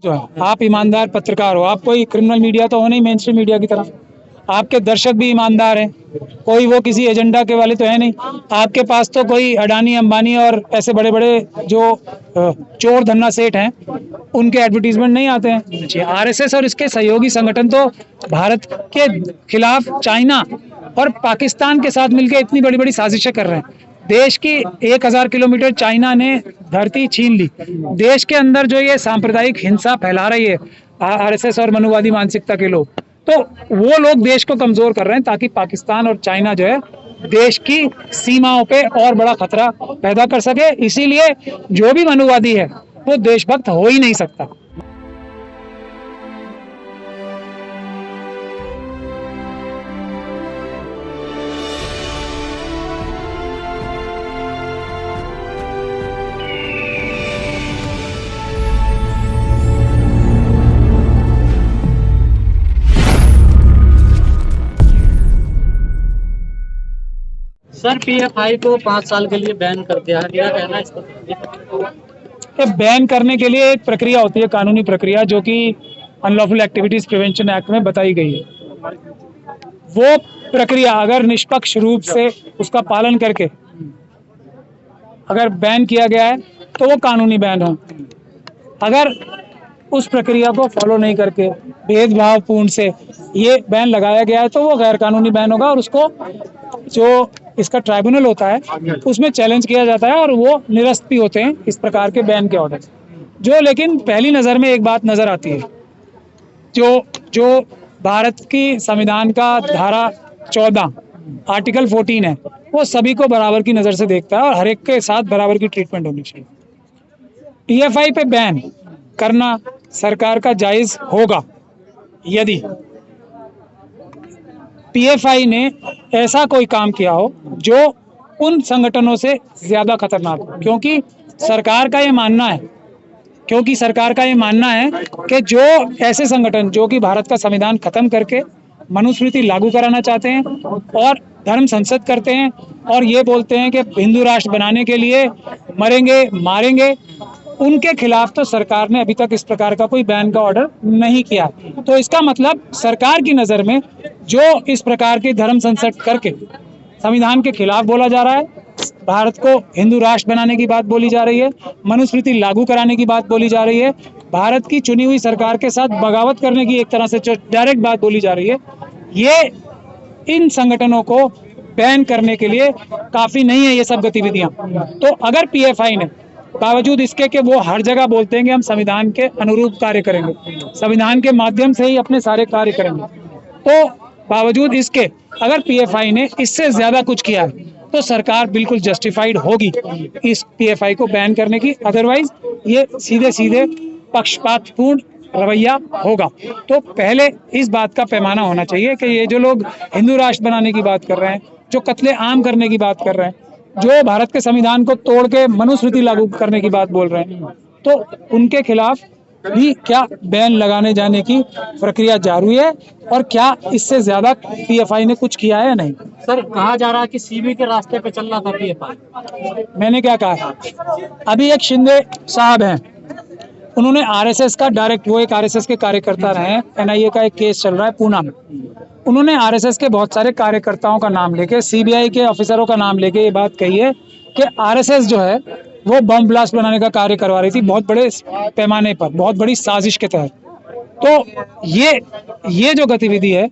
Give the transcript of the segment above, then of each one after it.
जो है, आप ईमानदार पत्रकार हो, आप कोई क्रिमिनल मीडिया तो हो नहीं मेन स्ट्रीम मीडिया की तरह। आपके दर्शक भी ईमानदार हैं, कोई वो किसी एजेंडा के वाले तो है नहीं। आपके पास तो कोई अडानी अंबानी और ऐसे बड़े बड़े जो चोर धन्ना सेठ हैं उनके एडवर्टीजमेंट नहीं आते हैं। आरएसएस और इसके सहयोगी संगठन तो भारत के खिलाफ चाइना और पाकिस्तान के साथ मिलकर इतनी बड़ी बड़ी साजिशें कर रहे हैं। देश की 1000 किलोमीटर चाइना ने धरती छीन ली। देश के अंदर जो ये सांप्रदायिक हिंसा फैला रही है आरएसएस और मनुवादी मानसिकता के लोग, तो वो लोग देश को कमजोर कर रहे हैं ताकि पाकिस्तान और चाइना जो है देश की सीमाओं पे और बड़ा खतरा पैदा कर सके। इसीलिए जो भी मनुवादी है वो देशभक्त हो ही नहीं सकता। सर पीएफआई को 5 साल के लिए बैन कर दिया है, क्या कहना है इस पर? बैन करने के लिए एक प्रक्रिया होती है, कानूनी प्रक्रिया, जो कि अनलॉफुल एक्टिविटीज प्रिवेंशन एक्ट में बताई गई है। वो प्रक्रिया अगर निष्पक्ष रूप से उसका पालन करके अगर बैन किया गया है तो वो कानूनी बैन हो। अगर उस प्रक्रिया को फॉलो नहीं करके भेदभावपूर्ण से ये बैन लगाया गया है तो वो गैर कानूनी बैन होगा और उसको जो इसका ट्राइब्यूनल होता है उसमें चैलेंज किया जाता है और वो निरस्त भी होते हैं इस प्रकार के बैन के ऑर्डर। जो लेकिन पहली नज़र में एक बात नज़र आती है, जो भारत की संविधान का धारा 14 आर्टिकल 14 है, वो सभी को बराबर की नज़र से देखता है और हर एक के साथ बराबर की ट्रीटमेंट होनी चाहिए। पीएफआई पे बैन करना सरकार का जायज होगा यदि पीएफआई ने ऐसा कोई काम किया हो जो उन संगठनों से ज्यादा खतरनाक हो। क्योंकि सरकार का ये मानना है कि जो ऐसे संगठन जो कि भारत का संविधान खत्म करके मनुस्मृति लागू कराना चाहते हैं और धर्म संसद करते हैं और ये बोलते हैं कि हिंदू राष्ट्र बनाने के लिए मरेंगे मारेंगे, उनके खिलाफ तो सरकार ने अभी तक इस प्रकार का कोई बैन का ऑर्डर नहीं किया। तो इसका मतलब सरकार की नज़र में जो इस प्रकार के धर्म संसद करके संविधान के खिलाफ बोला जा रहा है, भारत को हिंदू राष्ट्र बनाने की बात बोली जा रही है, मनुस्मृति लागू कराने की बात बोली जा रही है, भारत की चुनी हुई सरकार के साथ बगावत करने की एक तरह से डायरेक्ट बात बोली जा रही है, ये इन संगठनों को बैन करने के लिए काफी नहीं है ये सब गतिविधियां। तो अगर पीएफआई ने बावजूद इसके कि वो हर जगह बोलते हैं कि हम संविधान के अनुरूप कार्य करेंगे, संविधान के माध्यम से ही अपने सारे कार्य करेंगे, तो बावजूद इसके अगर पीएफआई ने इससे ज्यादा कुछ किया है तो सरकार बिल्कुल जस्टिफाइड होगी इस पीएफआई को बैन करने की। अदरवाइज ये सीधे सीधे पक्षपातपूर्ण रवैया होगा। तो पहले इस बात का पैमाना होना चाहिए कि ये जो लोग हिंदू राष्ट्र बनाने की बात कर रहे हैं, जो कत्ले आम करने की बात कर रहे हैं, जो भारत के संविधान को तोड़ के मनुस्मृति लागू करने की बात बोल रहे हैं, तो उनके खिलाफ भी क्या बैन लगाने जाने की प्रक्रिया जारी है और क्या इससे ज्यादा पीएफआई ने कुछ किया है या नहीं। सर कहा जा रहा है कि सीबी के रास्ते पे चल रहा था पीएफआई। मैंने क्या कहा, अभी एक शिंदे साहब हैं, उन्होंने आरएसएस का डायरेक्ट, वो एक आरएसएस के कार्यकर्ता रहे हैं, एनआईए का एक केस चल रहा है पूना में, उन्होंने आरएसएस के बहुत सारे कार्यकर्ताओं का नाम लेके, सीबीआई के ऑफिसरों का नाम लेके ये बात कही है कि आरएसएस जो है वो बम ब्लास्ट बनाने का कार्य करवा रही थी बहुत बड़े पैमाने पर, बहुत बड़ी साजिश के तहत। तो ये जो गतिविधि है,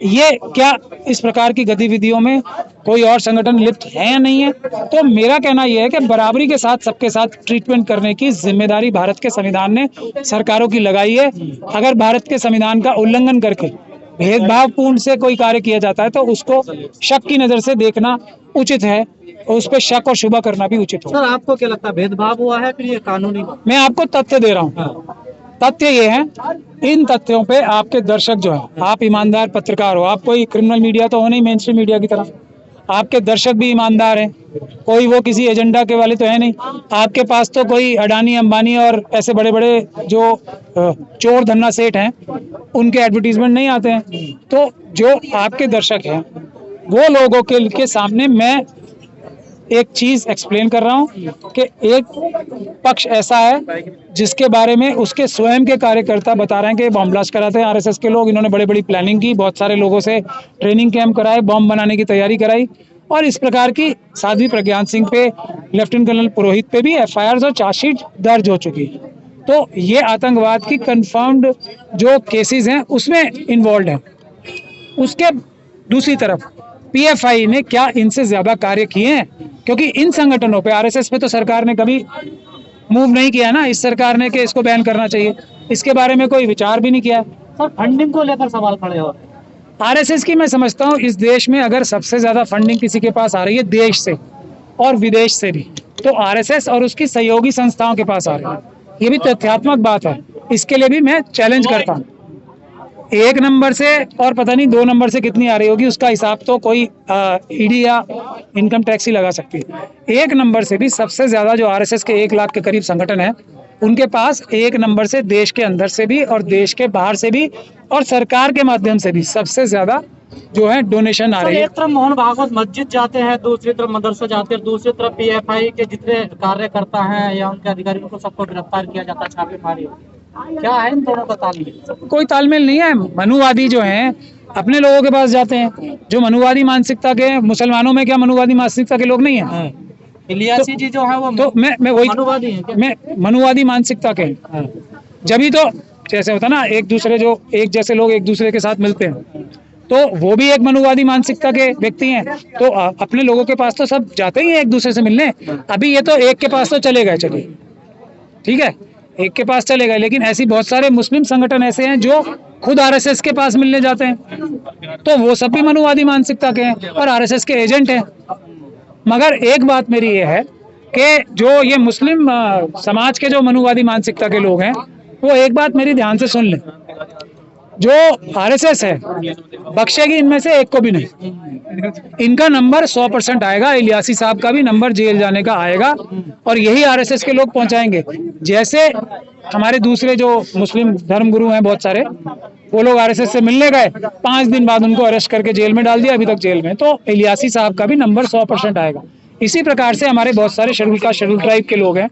ये क्या इस प्रकार की गतिविधियों में कोई और संगठन लिप्त है या नहीं है? तो मेरा कहना यह है कि बराबरी के साथ सबके साथ ट्रीटमेंट करने की जिम्मेदारी भारत के संविधान ने सरकारों की लगाई है। अगर भारत के संविधान का उल्लंघन करके भेदभावपूर्ण से कोई कार्य किया जाता है तो उसको शक की नजर से देखना उचित है और उस पर शक और शुबा करना भी उचित है। सर आपको क्या लगता है, भेदभाव हुआ है फिर ये कानूनी? मैं आपको तथ्य दे रहा हूँ। तथ्य ये है, इन तथ्यों पे आपके दर्शक जो है, आप ईमानदार पत्रकार हो, आप कोई क्रिमिनल मीडिया तो हो नहीं मेन स्ट्रीम मीडिया की तरह, आपके दर्शक भी ईमानदार हैं, कोई वो किसी एजेंडा के वाले तो है नहीं। आपके पास तो कोई अडानी अंबानी और ऐसे बड़े बड़े जो चोर धन्ना सेठ हैं उनके एडवर्टीजमेंट नहीं आते हैं। तो जो आपके दर्शक हैं वो लोगों के सामने मैं एक चीज एक्सप्लेन कर रहा हूं कि एक पक्ष ऐसा है जिसके बारे में उसके स्वयं के कार्यकर्ता बता रहे हैं कि बॉम्ब ब्लास्ट कराते हैं आरएसएस के लोग, इन्होंने बड़ी बड़ी प्लानिंग की, बहुत सारे लोगों से ट्रेनिंग कैंप कराए, बॉम्ब बनाने की तैयारी कराई, और इस प्रकार की साध्वी प्रज्ञान सिंह पे, लेफ्टिनेंट कर्नल पुरोहित पे भी एफआईआर और चार्जशीट दर्ज हो चुकी है। तो ये आतंकवाद की कंफर्म्ड जो केसेस हैं उसमें इन्वॉल्व हैं। उसके दूसरी तरफ पीएफआई ने क्या इनसे ज्यादा कार्य किए हैं? क्योंकि इन संगठनों पे, आरएसएस पे तो सरकार ने कभी मूव नहीं किया ना, इस सरकार ने कि इसको बैन करना चाहिए, इसके बारे में कोई विचार भी नहीं किया। सर फंडिंग को लेकर सवाल खड़े हो रहे हैं। आरएसएस की मैं समझता हूँ इस देश में अगर सबसे ज्यादा फंडिंग किसी के पास आ रही है देश से और विदेश से भी, तो आरएसएस और उसकी सहयोगी संस्थाओं के पास आ रही है। ये भी तथ्यात्मक बात है, इसके लिए भी मैं चैलेंज करता हूँ। 1 नंबर से और पता नहीं 2 नंबर से कितनी आ रही होगी, उसका हिसाब तो कोई ईडी या इनकम टैक्स ही लगा सकती है। 1 नंबर से भी सबसे ज्यादा जो आरएसएस के 1 लाख के करीब संगठन है, उनके पास 1 नंबर से देश के अंदर से भी और देश के बाहर से भी और सरकार के माध्यम से भी सबसे ज्यादा जो है डोनेशन आ रही है। एक तरफ मोहन भागवत मस्जिद जाते हैं, दूसरी तरफ मदरसा जाते हैं, दूसरी तरफ पीएफआई के जितने कार्यकर्ता हैं या उनके अधिकारी उनको सबको गिरफ्तार किया जाता है, छापेमारी होती है। क्या है इन दोनों का तालमेल? कोई तालमेल नहीं है। मनुवादी जो हैं अपने लोगों के पास जाते हैं, जो मनुवादी मानसिकता के, मुसलमानों में क्या मनुवादी मानसिकता के लोग नहीं है? इलियासी जी जो है वो तो मैं वही मनुवादी हैं क्या? मैं मनुवादी मानसिकता के हैं। जब तो जैसे होता ना, एक जैसे लोग एक दूसरे के साथ मिलते हैं, तो वो भी एक मनुवादी मानसिकता के व्यक्ति हैं। तो अपने लोगों के पास तो सब जाते ही हैं एक दूसरे से मिलने। अभी ये तो एक के पास तो चले गए, चलिए ठीक है, एक के पास चले गए, लेकिन ऐसी बहुत सारे मुस्लिम संगठन ऐसे हैं जो खुद आरएसएस के पास मिलने जाते हैं, तो वो सब भी मनुवादी मानसिकता के हैं और आरएसएस के एजेंट हैं। मगर एक बात मेरी ये है कि जो ये मुस्लिम समाज के जो मनुवादी मानसिकता के लोग हैं, वो एक बात मेरी ध्यान से सुन लें, जो आरएसएस है बख्शेगी इनमें से एक को भी नहीं। इनका नंबर 100% आएगा, इलियासी साहब का भी नंबर जेल जाने का आएगा, और यही आरएसएस के लोग पहुंचाएंगे। जैसे हमारे दूसरे जो मुस्लिम धर्मगुरु हैं बहुत सारे, वो लोग आरएसएस से मिलने गए, 5 दिन बाद उनको अरेस्ट करके जेल में डाल दिया, अभी तक जेल में। तो इलियासी साहब का भी नंबर 100% आएगा। इसी प्रकार से हमारे बहुत सारे शेड्यूल ट्राइब के लोग हैं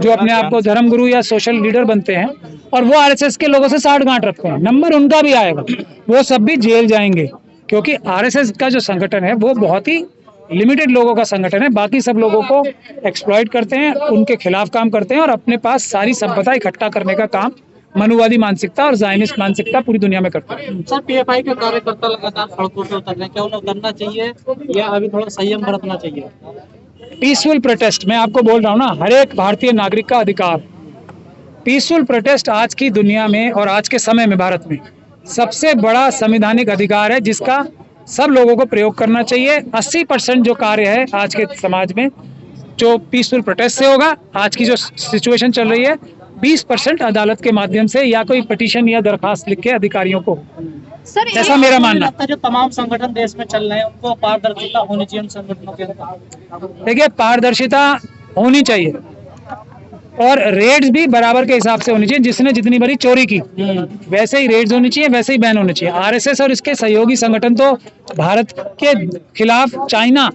जो अपने आप को धर्मगुरु या सोशल लीडर बनते हैं, और वो आरएसएस के लोगों से साठ-गांठ रखते हैं, नंबर उनका भी आएगा, वो सब भी जेल जाएंगे। क्योंकि आरएसएस का जो संगठन है वो बहुत ही लिमिटेड लोगों का संगठन है, बाकी सब लोगों को एक्सप्लॉइट करते हैं, उनके खिलाफ काम करते हैं और अपने पास सारी सभ्यता इकट्ठा करने का काम मनुवादी मानसिकता और जायनिस्ट मानसिकता पूरी दुनिया में करते हैं। सर पीएफआई के कार्यकर्ता लगातार सड़कों पे उतर रहे हैं, क्या उन्हें उतरना चाहिए या अभी थोड़ा संयम बरतना चाहिए? पीसफुल प्रोटेस्ट, मैं आपको बोल रहा हूँ ना, हर एक भारतीय नागरिक का अधिकार। पीसफुल प्रोटेस्ट आज की दुनिया में और आज के समय में भारत में सबसे बड़ा संवैधानिक अधिकार है, जिसका सब लोगों को प्रयोग करना चाहिए। 80% जो कार्य है आज के समाज में जो पीसफुल प्रोटेस्ट से होगा। आज की जो सिचुएशन चल रही है 20% अदालत के माध्यम से या कोई पिटीशन या दरखास्त लिख के अधिकारियों को, सर ऐसा मेरा मानना। जो तमाम संगठन देश में चल रहे हैं उनको पारदर्शिता होनी चाहिए उन संगठनों के अंदर। देखिए, पारदर्शिता होनी चाहिए और रेड्स भी बराबर के हिसाब से होनी चाहिए। जिसने जितनी बड़ी चोरी की वैसे ही रेड्स होनी चाहिए, वैसे ही बैन होने चाहिए। आरएसएस और इसके सहयोगी संगठन तो भारत के खिलाफ चाइना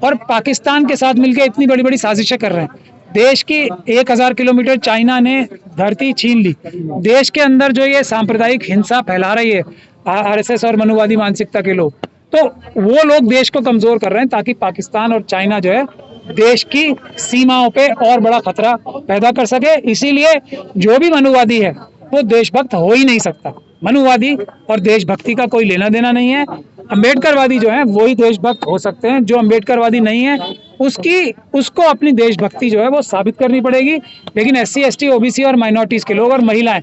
और पाकिस्तान के साथ मिलकर इतनी बड़ी बड़ी साजिशें कर रहे हैं। देश की 1000 किलोमीटर चाइना ने धरती छीन ली। देश के अंदर जो ये सांप्रदायिक हिंसा फैला रही है आरएसएस और मनुवादी मानसिकता के लोग, तो वो लोग देश को कमजोर कर रहे हैं ताकि पाकिस्तान और चाइना जो है देश की सीमाओं पे और बड़ा खतरा पैदा कर सके। इसीलिए जो भी मनुवादी है वो देशभक्त हो ही नहीं सकता। मनुवादी और देशभक्ति का कोई लेना देना नहीं है। अम्बेडकरवादी जो है वही देशभक्त हो सकते हैं। जो अम्बेडकरवादी नहीं है उसको अपनी देशभक्ति जो है वो साबित करनी पड़ेगी। लेकिन SC ST OBC और माइनॉरिटीज के लोग और महिलाएं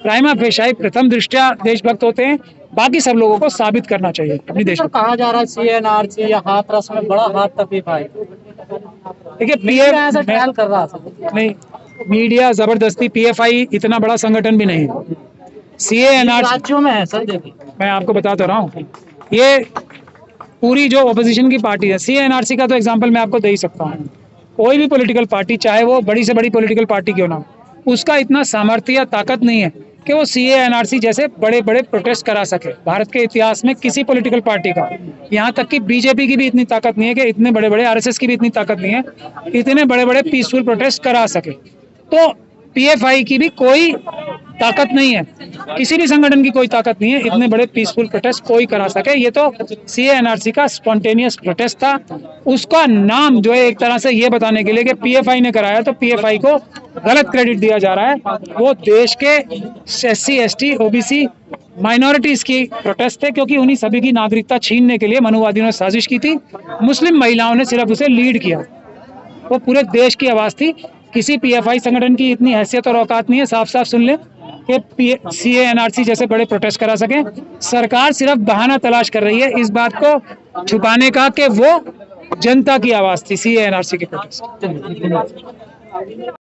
प्राइमा फेसाई प्रथम दृष्टया देशभक्त होते हैं। बाकी सब लोगों को साबित करना चाहिए अपनी देश। कहा जा रहा है CNRC या हाथरस में बड़ा हाथ तफीफ है। देखिए, ट्रायल कर रहा नहीं, मीडिया जबरदस्ती, PFI इतना बड़ा संगठन भी नहीं है। CNRC राज्यों में है सर। देखिए, मैं आपको बता तो रहा हूँ, ये पूरी जो ऑपोजिशन की पार्टी है, CNRC का तो एग्जांपल मैं आपको दे ही सकता हूँ। कोई भी पॉलिटिकल पार्टी, चाहे वो बड़ी से बड़ी पॉलिटिकल पार्टी क्यों ना हो, उसका इतना सामर्थ्य या ताकत नहीं है कि वो सीए एनआरसी जैसे बड़े बड़े प्रोटेस्ट करा सके। भारत के इतिहास में किसी पॉलिटिकल पार्टी का, यहाँ तक कि बीजेपी की भी इतनी ताकत नहीं है कि इतने बड़े बड़े, आरएसएस की भी इतनी ताकत नहीं है इतने बड़े बड़े पीसफुल प्रोटेस्ट करा सके। तो पीएफआई की भी कोई ताकत नहीं है, किसी भी संगठन की कोई ताकत नहीं है इतने बड़े पीसफुल प्रोटेस्ट कोई करा सके। ये तो सीए एनआरसी का स्पॉन्टेनियस प्रोटेस्ट था। उसका नाम जो है एक तरह से ये बताने के लिए कि पीएफआई ने कराया, तो पीएफआई को गलत क्रेडिट दिया जा रहा है। वो देश के एससी एसटी ओबीसी माइनॉरिटीज की प्रोटेस्ट थे, क्योंकि उन्हीं सभी की नागरिकता छीनने के लिए मनुवादियों ने साजिश की थी। मुस्लिम महिलाओं ने सिर्फ उसे लीड किया, वो पूरे देश की आवाज थी। किसी पीएफआई संगठन की इतनी हैसियत और औकात नहीं है, साफ साफ सुन ले, कि सीए एनआरसी जैसे बड़े प्रोटेस्ट करा सके। सरकार सिर्फ बहाना तलाश कर रही है इस बात को छुपाने का कि वो जनता की आवाज थी सीए एनआरसी की प्रोटेस्ट।